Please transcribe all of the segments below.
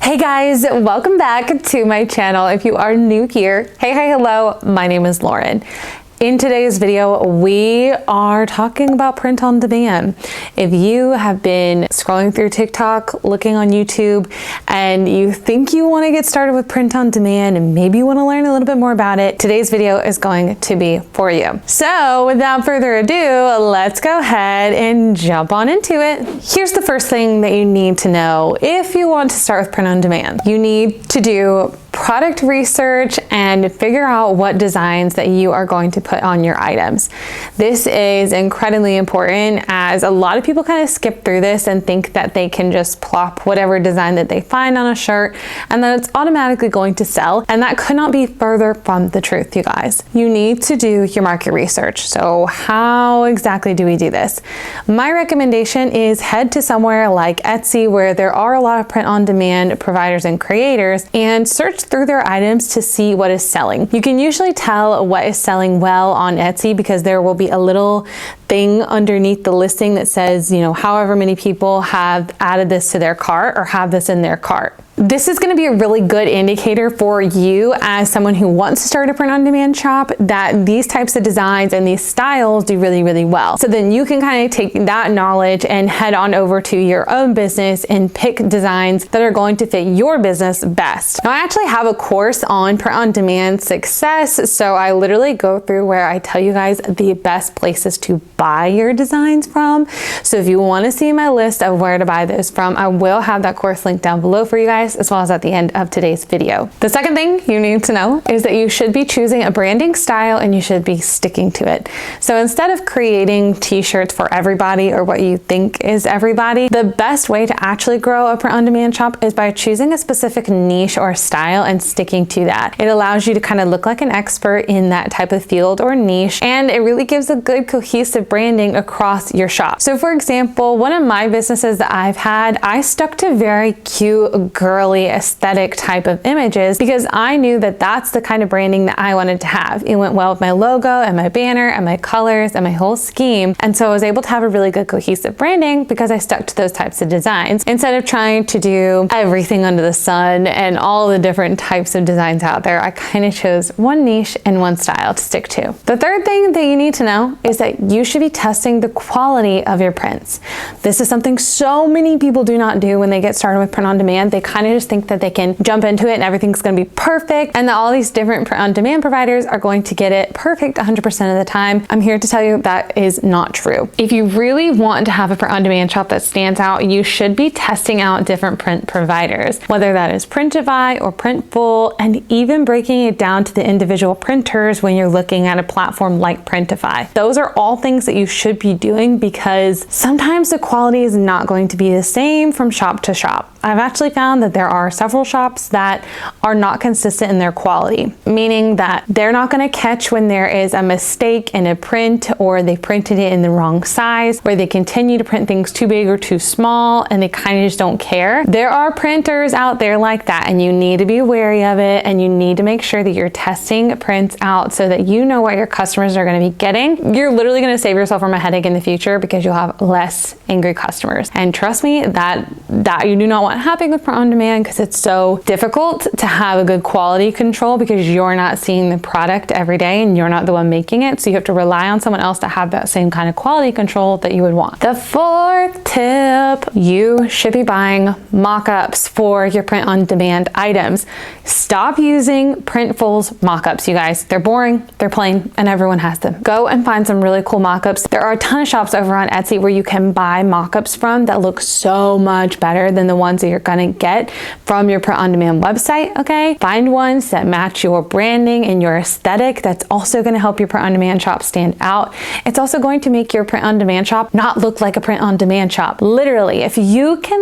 Hey guys, welcome back to my channel. If you are new here, hey, hello, my name is Lauren. In today's video, we are talking about print on demand. If you have been scrolling through TikTok, looking on YouTube, and you think you want to get started with print on demand and maybe you want to learn a little bit more about it, today's video is going to be for you. So without further ado, let's go ahead and jump on into it. Here's the first thing that you need to know if you want to start with print on demand. You need to do product research and figure out what designs that you are going to put on your items. This is incredibly important, as a lot of people kind of skip through this and think that they can just plop whatever design that they find on a shirt and that it's automatically going to sell, and that could not be further from the truth, you guys. You need to do your market research. So how exactly do we do this? My recommendation is head to somewhere like Etsy, where there are a lot of print on demand providers and creators, and search through their items to see what is selling. You can usually tell what is selling well on Etsy because there will be a little thing underneath the listing that says, you know, however many people have added this to their cart or have this in their cart. This is going to be a really good indicator for you as someone who wants to start a print on demand shop that these types of designs and these styles do really, really well. So then you can kind of take that knowledge and head on over to your own business and pick designs that are going to fit your business best. Now, I actually have a course on print on demand success. So I literally go through where I tell you guys the best places to buy your designs from. So if you want to see my list of where to buy those from, I will have that course linked down below for you guys, as well as at the end of today's video. The second thing you need to know is that you should be choosing a branding style and you should be sticking to it. So instead of creating t-shirts for everybody or what you think is everybody, the best way to actually grow a print on demand shop is by choosing a specific niche or style and sticking to that. It allows you to kind of look like an expert in that type of field or niche, and it really gives a good cohesive branding across your shop. So for example, one of my businesses that I've had, I stuck to very cute, girly, aesthetic type of images because I knew that that's the kind of branding that I wanted to have. It went well with my logo and my banner and my colors and my whole scheme. And so I was able to have a really good cohesive branding because I stuck to those types of designs instead of trying to do everything under the sun and all the different types of designs out there. I kind of chose one niche and one style to stick to. The third thing that you need to know is that you should be testing the quality of your prints. This is something so many people do not do when they get started with print on demand. They kind of just think that they can jump into it and everything's going to be perfect and that all these different print on demand providers are going to get it perfect 100% of the time. I'm here to tell you that is not true. If you really want to have a print on demand shop that stands out, you should be testing out different print providers, whether that is Printify or Printful, and even breaking it down to the individual printers when you're looking at a platform like Printify. Those are all things that you should be doing because sometimes the quality is not going to be the same from shop to shop. I've actually found that there are several shops that are not consistent in their quality, meaning that they're not going to catch when there is a mistake in a print or they printed it in the wrong size, or they continue to print things too big or too small and they kind of just don't care. There are printers out there like that, and you need to be wary of it, and you need to make sure that you're testing prints out so that you know what your customers are going to be getting. You're literally going to save yourself from a headache in the future because you'll have less angry customers. And trust me, that you do not want happening with print on demand because it's so difficult to have a good quality control because you're not seeing the product every day and you're not the one making it. So you have to rely on someone else to have that same kind of quality control that you would want. The fourth tip, you should be buying mock-ups for your print on demand items. Stop using Printful's mock-ups, you guys. They're boring, they're plain, and everyone has them. Go and find some really cool mock-ups. There are a ton of shops over on Etsy where you can buy mock-ups from that look so much better than the ones that you're gonna get from your print on demand website, okay? Find ones that match your branding and your aesthetic. That's also gonna help your print on demand shop stand out. It's also going to make your print on demand shop not look like a print on demand shop. Literally, if you can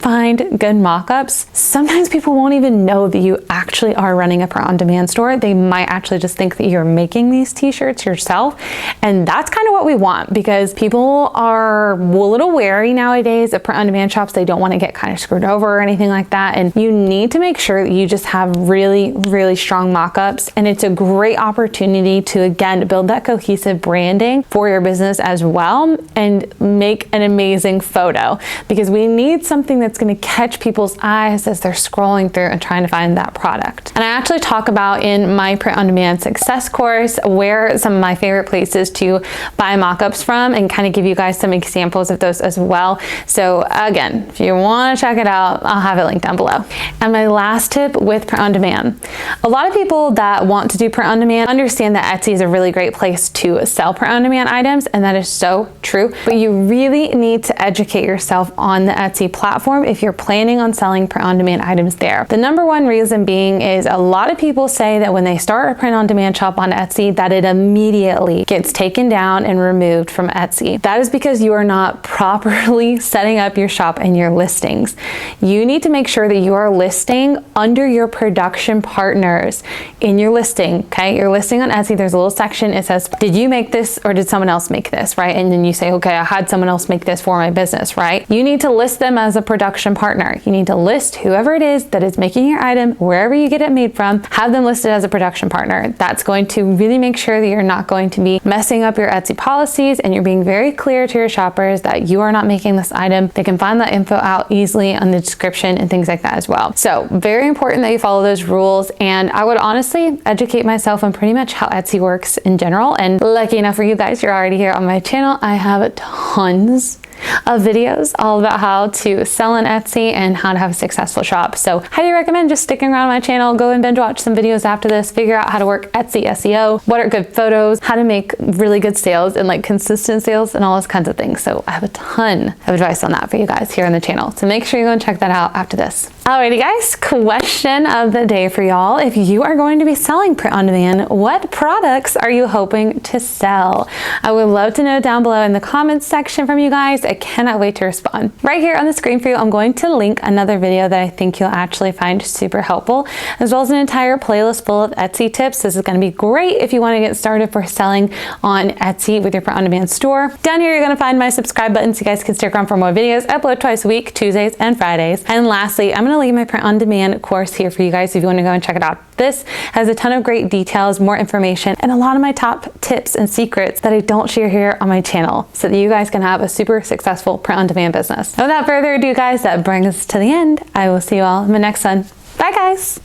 find good mock-ups, sometimes people won't even know that you actually are running a print on demand store. They might actually just think that you're making these t-shirts yourself. And that's kind of what we want because people are a little wary nowadays of print on demand shops. They don't want to get kind of screwed over or anything like that. And you need to make sure that you just have really, really strong mock-ups. And it's a great opportunity to, again, build that cohesive branding for your business as well and make an amazing photo because we need something that's that's going to catch people's eyes as they're scrolling through and trying to find that product. And I actually talk about in my print on demand success course where some of my favorite places to buy mockups from, and kind of give you guys some examples of those as well. So again, if you want to check it out, I'll have it linked down below. And my last tip with print on demand. A lot of people that want to do print on demand understand that Etsy is a really great place to sell print on demand items, and that is so true. But you really need to educate yourself on the Etsy platform if you're planning on selling print on demand items there. The number one reason being is a lot of people say that when they start a print on demand shop on Etsy that it immediately gets taken down and removed from Etsy. That is because you are not properly setting up your shop and your listings. You need to make sure that you are listing under your production partners in your listing, okay? You're listing on Etsy, there's a little section, it says, did you make this or did someone else make this, right? And then you say, okay, I had someone else make this for my business, right? You need to list them as a production partner. You need to list whoever it is that is making your item, wherever you get it made from, have them listed as a production partner. That's going to really make sure that you're not going to be messing up your Etsy policies, and you're being very clear to your shoppers that you are not making this item. They can find that info out easily on the description and things like that as well. So very important that you follow those rules, and I would honestly educate myself on pretty much how Etsy works in general. And lucky enough for you guys, you're already here on my channel. I have tons of videos all about how to sell on Etsy and how to have a successful shop. So highly recommend just sticking around my channel. Go and binge watch some videos after this, figure out how to work Etsy SEO, what are good photos, how to make really good sales and like consistent sales and all those kinds of things. So I have a ton of advice on that for you guys here on the channel. So make sure you go and check that out after this. Alrighty guys, question of the day for y'all. If you are going to be selling print on demand, what products are you hoping to sell? I would love to know down below in the comments section from you guys. I cannot wait to respond. Right here on the screen for you, I'm going to link another video that I think you'll actually find super helpful, as well as an entire playlist full of Etsy tips. This is going to be great if you want to get started for selling on Etsy with your print on demand store. Down here, you're going to find my subscribe button so you guys can stick around for more videos. I upload twice a week, Tuesdays and Fridays. And lastly, I'm going to leave my print on demand course here for you guys if you want to go and check it out. This has a ton of great details, more information, and a lot of my top tips and secrets that I don't share here on my channel so that you guys can have a super successful print on demand business. Without further ado, guys, that brings us to the end. I will see you all in the next one. Bye, guys.